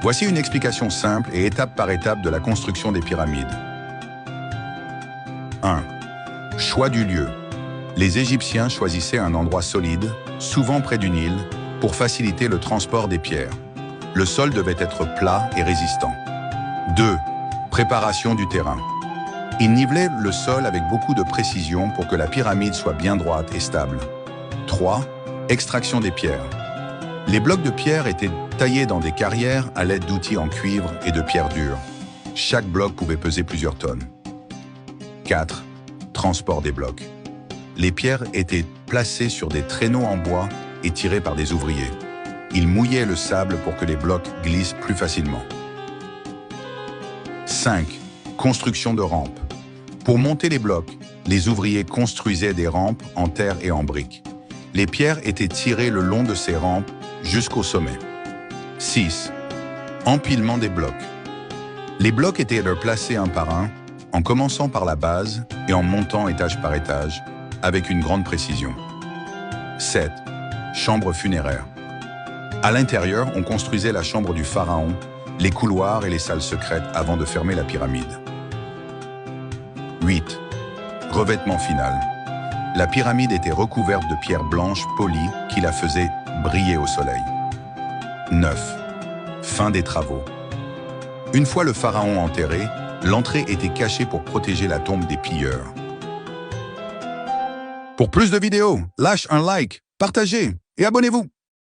Voici une explication simple et étape par étape de la construction des pyramides. 1. Choix du lieu. Les Égyptiens choisissaient un endroit solide, souvent près du Nil, pour faciliter le transport des pierres. Le sol devait être plat et résistant. 2. Préparation du terrain. Ils nivelaient le sol avec beaucoup de précision pour que la pyramide soit bien droite et stable. 3. Extraction des pierres. Les blocs de pierre étaient taillés dans des carrières à l'aide d'outils en cuivre et de pierre dure. Chaque bloc pouvait peser plusieurs tonnes. 4. Transport des blocs. Les pierres étaient placées sur des traîneaux en bois et tirées par des ouvriers. Ils mouillaient le sable pour que les blocs glissent plus facilement. 5. Construction de rampes. Pour monter les blocs, les ouvriers construisaient des rampes en terre et en briques. Les pierres étaient tirées le long de ces rampes jusqu'au sommet. 6. Empilement des blocs. Les blocs étaient placés un par un, en commençant par la base et en montant étage par étage, avec une grande précision. 7. Chambre funéraire. À l'intérieur, on construisait la chambre du pharaon, les couloirs et les salles secrètes avant de fermer la pyramide. 8. Revêtement final. La pyramide était recouverte de pierres blanches polies qui la faisaient briller au soleil. 9. Fin des travaux. Une fois le pharaon enterré, l'entrée était cachée pour protéger la tombe des pilleurs. Pour plus de vidéos, lâche un like, partagez et abonnez-vous.